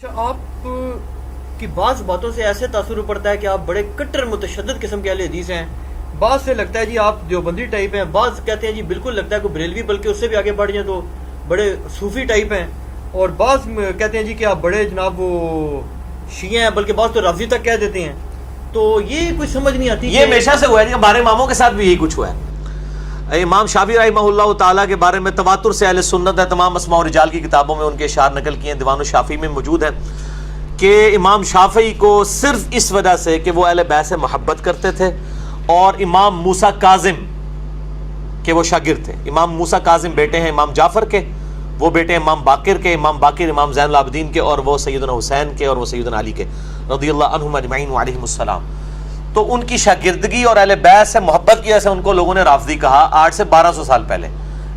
اچھا، آپ کی بعض باتوں سے ایسے تاثر پڑتا ہے کہ آپ بڑے کٹر متشدد قسم کے اہل حدیث ہیں. بعض سے لگتا ہے جی آپ دیوبندی ٹائپ ہیں، بعض کہتے ہیں جی بالکل لگتا ہے کوئی بریلوی بلکہ اس سے بھی آگے بڑھ جائیں تو بڑے صوفی ٹائپ ہیں، اور بعض کہتے ہیں جی کہ آپ بڑے جناب وہ شیعہ ہیں، بلکہ بعض تو رافضی تک کہہ دیتے ہیں. تو یہ کوئی سمجھ نہیں آتی. یہ ہمیشہ سے ہوا ہے، ہمارے اماموں کے ساتھ بھی یہی کچھ ہوا ہے. امام شافعی رحمہ اللہ تعالیٰ کے بارے میں تواتر سے اہل سنت ہے، تمام اسماء و رجال کی کتابوں میں ان کے اشعار نقل کیے ہیں، دیوان الشافعی میں موجود ہے کہ امام شافعی کو صرف اس وجہ سے کہ وہ اہل بیت سے محبت کرتے تھے اور امام موسیٰ کاظم کے وہ شاگرد تھے. امام موسیٰ کاظم بیٹے ہیں امام جعفر کے، وہ بیٹے ہیں امام باقر کے، امام باقر امام زین العابدین کے، اور وہ سیدنا حسین کے، اور وہ سیدنا علی کے رضی اللہ عنہم اجمعین وعلیہم السلام. تو ان کی شاگردگی اور اہل بیت سے محبت کی وجہ سے ان کو لوگوں نے رافضی کہا. 800 سے 1200 سال پہلے.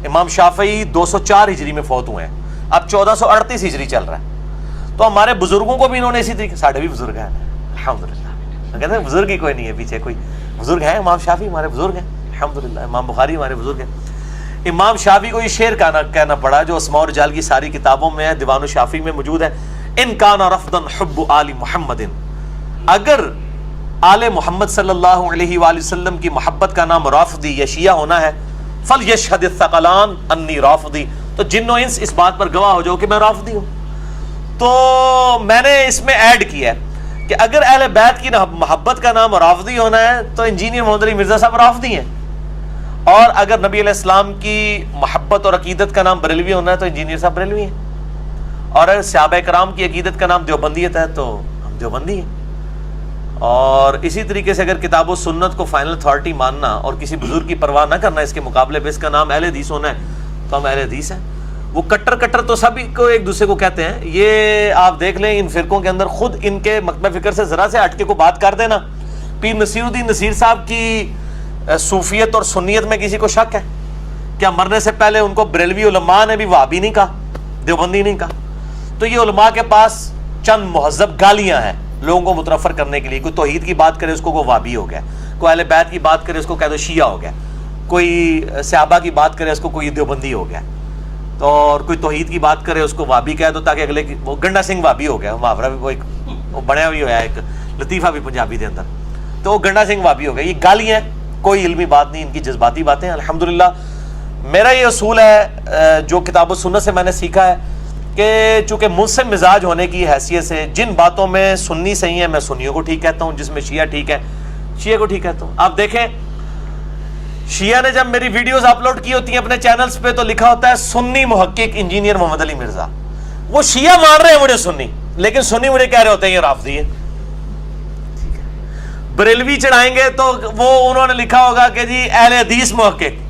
امام شافعی 204 ہجری میں فوت ہوئے ہیں، اب 1438 ہجری چل رہا ہے. تو ہمارے بزرگوں کو بھی انہوں نے اسی طریقے، ساڑھے بھی بزرگ ہیں الحمدللہ، کہتے ہیں بزرگ ہی کوئی نہیں ہے پیچھے، کوئی بزرگ ہیں. امام شافعی ہمارے بزرگ ہیں الحمدللہ، امام بخاری ہمارے بزرگ ہیں. امام شافعی کو یہ شعر کہنا پڑا جو اسماء و رجال کی ساری کتابوں میں ہے، دیوان الشافعی میں موجود ہے. ان کان رفضا حب آل محمد، اگر آل محمد صلی اللہ علیہ وآلہ وسلم کی محبت کا نام رافضی یا شیعہ ہونا ہے، فلیشہد الثقلان انی رافضی، تو جن و انس اس بات پر گواہ ہو جاؤ کہ میں رافضی ہوں. تو میں نے اس میں ایڈ کیا ہے کہ اگر اہل بیت کی محبت کا نام رافضی ہونا ہے تو انجینئر محمد علی مرزا صاحب رافضی ہیں، اور اگر نبی علیہ السلام کی محبت اور عقیدت کا نام بریلوی ہونا ہے تو انجینئر صاحب بریلوی ہیں، اور اگر صحابہ کرام کی عقیدت کا نام دیوبندیت ہے تو ہم دیوبندی ہیں. اور اسی طریقے سے اگر کتاب و سنت کو فائنل اتھارٹی ماننا اور کسی بزرگ کی پرواہ نہ کرنا اس کے مقابلے پہ اس کا نام اہل حدیث ہونا ہے تو ہم اہل حدیث ہیں. وہ کٹر تو سبھی کو ایک دوسرے کو کہتے ہیں. یہ آپ دیکھ لیں ان فرقوں کے اندر خود ان کے مکتب فکر سے ذرا سے ہٹ کے کو بات کر دینا. پیر نصیر الدین نصیر صاحب کی صوفیت اور سنیت میں کسی کو شک ہے؟ کیا مرنے سے پہلے ان کو بریلوی علماء نے بھی وہابی نہیں کہا، دیوبندی نہیں کہا؟ تو یہ علماء کے پاس چند مہذب گالیاں ہیں لوگوں کو متنفر کرنے کے لیے. کوئی توحید کی بات کرے اس کو وہابی ہو گیا، کوئی اہل بیت کی بات کرے اس کو کہہ دو شیعہ ہو گیا، کوئی صحابہ کی بات کرے اس کو کوئی دیوبندی ہو گیا، اور کوئی توحید کی بات کرے اس کو وہابی کہہ دو تاکہ اگلے کی وہ گنڈا سنگھ وہابی ہو گیا. محاورہ بھی وہ ایک بنیا ہوئی ہوا ہے، ایک لطیفہ بھی پنجابی دے اندر، تو وہ گنڈا سنگھ وہابی ہو گیا. یہ گالیاں، کوئی علمی بات نہیں، ان کی جذباتی باتیں. الحمدللہ میرا یہ اصول ہے جو کتاب و سنت سے میں نے سیکھا ہے کہ چونکہ منصف مزاج ہونے کی حیثیت سے جن باتوں میں سنی صحیح ہے میں سنیوں کو ٹھیک کہتا ہوں، جس میں شیعہ ٹھیک ہے شیعہ کو ٹھیک کہتا ہوں. آپ دیکھیں شیعہ نے جب میری ویڈیوز اپلوڈ کی ہوتی ہیں اپنے چینلز پہ تو لکھا ہوتا ہے سنی محقق انجینئر محمد علی مرزا. وہ شیعہ مان رہے ہیں مجھے سنی، لیکن سنی مجھے کہہ رہے ہوتے ہیں یہ رافضی ہے. بریلوی چڑھائیں گے تو وہ انہوں نے لکھا ہوگا کہ جی اہل حدیث محقق.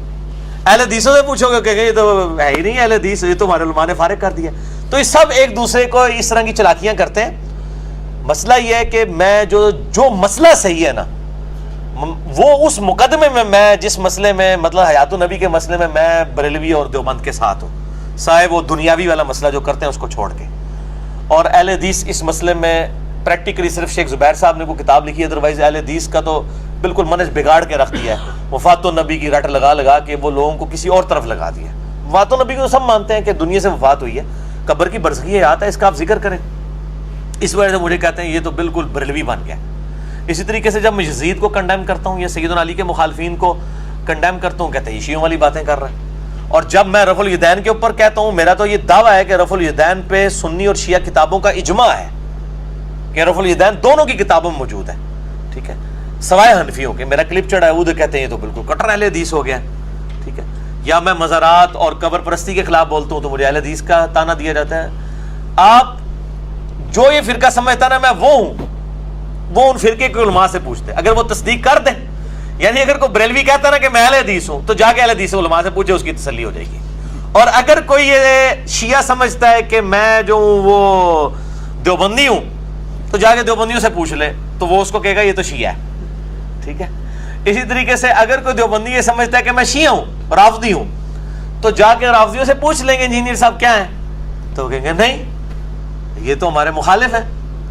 اہل حدیثوں سے پوچھو گے کہ یہ تو ہے ہی نہیں اہل حدیث، یہ تو ہمارے علماء نے فارغ کر دیا. تو یہ سب ایک دوسرے کو اس طرح کی چلاکیاں کرتے ہیں. مسئلہ یہ ہے کہ میں جو مسئلہ صحیح ہے نا، وہ اس مقدمے میں جس مسئلے میں مطلب حیات النبی کے مسئلے میں میں بریلوی اور دیوبند کے ساتھ ہوں، سائے وہ دنیاوی والا مسئلہ جو کرتے ہیں اس کو چھوڑ کے. اور اہل حدیث اس مسئلے میں پریکٹیکلی صرف شیخ زبیر صاحب نے کوئی کتاب لکھی ہے، ادروائز اہل حدیث کا تو بالکل منہج بگاڑ کے رکھ دیا ہے. وفات النبی کی رٹ لگا کے وہ لوگوں کو کسی اور طرف لگا دیا. وفات النبی کو سب مانتے ہیں کہ دنیا سے وفات ہوئی ہے، قبر کی برزخی حیات ہے، اس کا آپ ذکر کریں. اس وجہ سے مجھے کہتے ہیں یہ تو بالکل بریلوی بن گیا. اسی طریقے سے جب میں یزید کو کنڈیم کرتا ہوں یا سیدنا علی کے مخالفین کو کنڈیم کرتا ہوں کہتے ہیں یہ شیعوں والی باتیں کر رہے ہیں. اور جب میں رفع الیدین کے اوپر کہتا ہوں، میرا تو یہ دعویٰ ہے کہ رفع الیدین پہ سنی اور شیعہ کتابوں کا اجماع ہے کہ رفع الیدین دونوں کی کتابوں میں موجود ہے، ٹھیک ہے، سوائے حنفیوں کے. میرا کلپ چڑھا ہے وہ کہتے ہیں یہ تو بالکل کٹر اہل حدیث ہو گیا، ٹھیک ہے. یا میں مزارات اور قبر پرستی کے خلاف بولتا ہوں تو مجھے اہل حدیث کا تانا دیا جاتا ہے. آپ جو یہ فرقہ سمجھتا نا میں وہ ہوں، وہ ان فرقے کے علماء سے پوچھتے، اگر وہ تصدیق کر دیں. یعنی اگر کوئی بریلوی کہتا نا کہ میں اہل حدیث ہوں تو جا کے اہل حدیث علماء سے پوچھے، اس کی تسلی ہو جائے گی. اور اگر کوئی یہ شیعہ سمجھتا ہے کہ میں جو ہوں وہ دیوبندی ہوں تو جا کے دیوبندیوں سے پوچھ لے، تو وہ اس کو کہے گا یہ تو شیعہ ہے، ٹھیک ہے. اسی طریقے سے اگر کوئی دیوبندی یہ سمجھتا ہے کہ میں شیعہ ہوں، رافضی ہوں، تو جا کے رافضیوں سے پوچھ لیں گے انجینئر صاحب کیا ہیں، تو کہیں گے نہیں یہ تو ہمارے مخالف ہیں،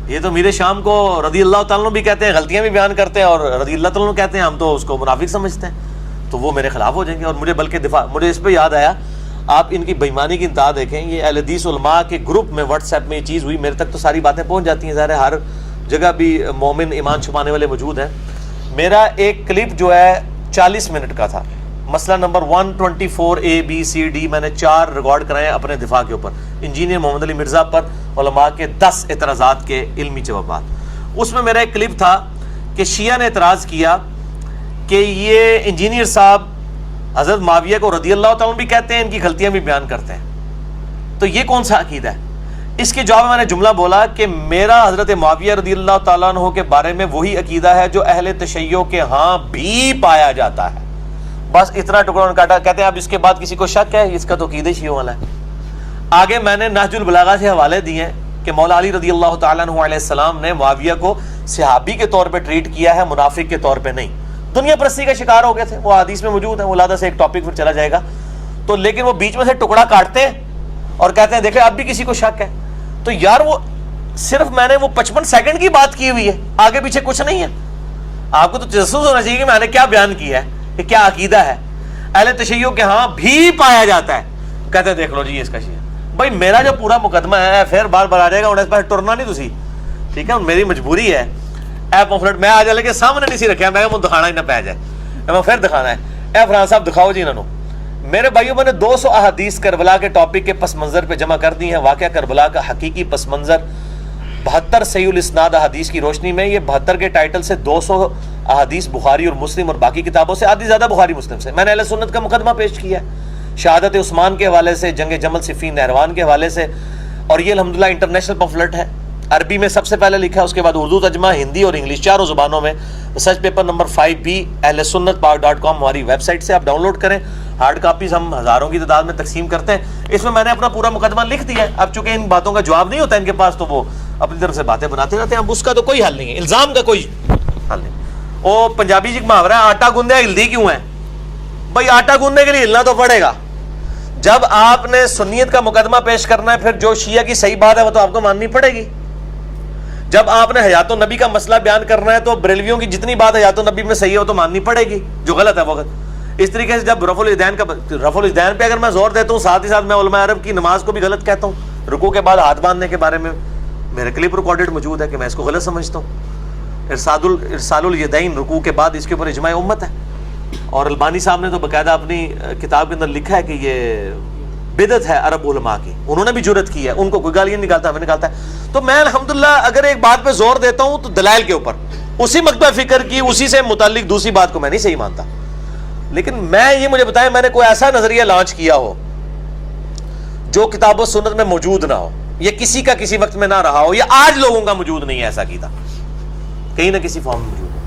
یہ تو میر شام کو رضی اللہ تعالیٰ عنہ بھی کہتے ہیں، غلطیاں بھی بیان کرتے ہیں، اور رضی اللہ تعالیٰ عنہ کہتے ہیں، ہم تو اس کو منافق سمجھتے ہیں، تو وہ میرے خلاف ہو جائیں گے. اور مجھے بلکہ مجھے اس پہ یاد آیا، آپ ان کی بےایمانی کی انتہا دیکھیں. یہ اہل حدیث علماء کے گروپ میں واٹس ایپ میں یہ چیز ہوئی, میرے تک تو ساری باتیں پہنچ جاتی ہیں, ظاہر ہے ہر جگہ بھی مومن ایمان چھپانے والے موجود ہیں. میرا ایک کلپ جو ہے 40 منٹ کا تھا, مسئلہ نمبر 124 ABCD میں نے 4 ریکارڈ کرائے ہیں اپنے دفاع کے اوپر, انجینئر محمد علی مرزا پر علماء کے 10 اعتراضات کے علمی جوابات. اس میں میرا ایک کلپ تھا کہ شیعہ نے اعتراض کیا کہ یہ انجینئر صاحب حضرت معاویہ کو رضی اللہ تعالیٰ بھی کہتے ہیں, ان کی غلطیاں بھی بیان کرتے ہیں, تو یہ کون سا عقیدہ ہے؟ اس کے جواب میں نے جملہ بولا کہ میرا حضرت معاویہ رضی اللہ تعالیٰ عنہ کے بارے میں وہی عقیدہ ہے جو اہل تشیع کے ہاں بھی پایا جاتا ہے. بس اتنا ٹکڑا انہوں نے کاٹا. کہتے ہیں اب اس کے بعد کسی کو شک ہے, اس کا تو عقیدہ شیعوں والا ہے. آگے میں نے نہج البلاغہ سے حوالے دیے ہیں کہ مولا علی رضی اللہ تعالیٰ عنہ علیہ السلام نے معاویہ کو صحابی کے طور پہ ٹریٹ کیا ہے, منافق کے طور پہ نہیں. دنیا پرستی کا شکار ہو گئے تھے, وہ حدیث میں موجود ہے, ولادہ سے ایک ٹاپک پھر چلا جائے گا. تو لیکن وہ بیچ میں سے ٹکڑا کاٹتے ہیں اور کہتے ہیں دیکھیں اب بھی کسی کو شک ہے. تو یار وہ صرف میں نے وہ 55 سیکنڈ کی بات کی ہوئی ہے, آگے پیچھے کچھ نہیں ہے. آپ کو تو تجسس ہونا چاہیے کہ میں نے کیا بیان کیا ہے, کہ کیا عقیدہ ہے. اہل تشیع کے ہاں بھی پایا جاتا ہے, کہتے ہیں دیکھ لو جی یہ اس کا شیعہ. بھائی میرا جو پورا مقدمہ ہے پھر بار بار آ جائے گا, انہیں ٹرنا نہیں تسی, ٹھیک ہے, میری مجبوری ہے. اے پمفلٹ میں آ جائے کے سامنے نہیں سی رکھا, میں دکھانا ہی نہ پہ جائے, میں پھر دکھانا ہے. اے فرحان صاحب دکھاؤ جی انہوں. میرے بھائیوں میں نے 200 احادیث کربلا کے ٹاپک کے پس منظر پہ جمع کر دی ہیں. واقعہ کربلا کا حقیقی پس منظر 72 صحیح الاسناد احادیث کی روشنی میں. یہ 72 کے ٹائٹل سے 200 احادیث بخاری اور مسلم اور باقی کتابوں سے, آدھی زیادہ بخاری مسلم سے. میں نے اہل سنت کا مقدمہ پیش کیا ہے, شہادت عثمان کے حوالے سے, جنگ جمل صفین نہروان کے حوالے سے, اور یہ الحمدللہ انٹرنیشنل پمفلٹ ہے. عربی میں سب سے پہلے لکھا ہے, اس کے بعد اردو ترجمہ, ہندی اور انگلش چاروں زبانوں میں. ریسرچ پیپر نمبر 5B اہل سنت پاک.com ہماری ویب سائٹ سے آپ ڈاؤن لوڈ کریں. ہارڈ کاپیز ہم ہزاروں کی تعداد میں تقسیم کرتے ہیں. اس میں نے اپنا پورا مقدمہ لکھ دیا ہے. اب چونکہ ان باتوں کا جواب نہیں ہوتا ان کے پاس, تو وہ اپنی طرف سے باتیں بناتے رہتے ہیں. اب اس کا تو کوئی حل نہیں ہے, الزام کا کوئی حل نہیں. وہ پنجابی جی محاورہ ہے, آٹا گوندے ہلدی کیوں ہے؟ بھائی آٹا گوندنے کے لیے ہلنا تو پڑے گا. جب آپ نے سنیت کا مقدمہ پیش کرنا ہے, پھر جو شیعہ کی صحیح بات ہے وہ تو آپ کو ماننی پڑے گی. جب آپ نے حیات النبی کا مسئلہ بیان کرنا ہے, تو بریلویوں کی جتنی بات حیات النبی میں صحیح ہے وہ تو ماننی پڑے گی, جو غلط ہے وہ غلط. اس طریقے سے جب رفع الاذین پہ اگر میں زور دیتا ہوں, ساتھ ہی ساتھ میں علماء عرب کی نماز کو بھی غلط کہتا ہوں. رکوع کے بعد ہاتھ باندھنے کے بارے میں میرے کلپ ریکارڈڈ موجود ہے کہ میں اس کو غلط سمجھتا ہوں. ارسال الیدین رکوع کے بعد, اس کے اوپر اجماع امت ہے. اور البانی صاحب نے تو باقاعدہ اپنی کتاب کے اندر لکھا ہے کہ یہ بدعت ہے عرب علماء کی. انہوں نے بھی جرت کی ہے, ان کو کوئی گالیاں نکالتا, ہمیں نکالتا ہے. تو میں الحمدللہ اگر ایک بات پہ زور دیتا ہوں تو دلائل کے اوپر, اسی مکتبہ فکر کی, اسی سے متعلق دوسری بات کو میں نہیں صحیح مانتا. لیکن میں یہ مجھے بتائیں, میں نے کوئی ایسا نظریہ لانچ کیا ہو جو کتاب و سنت میں موجود نہ ہو, یا کسی کا کسی وقت میں نہ رہا ہو, یا آج لوگوں کا موجود نہیں ہے, ایسا کیتا کہیں نہ کسی فارم میں موجود ہے.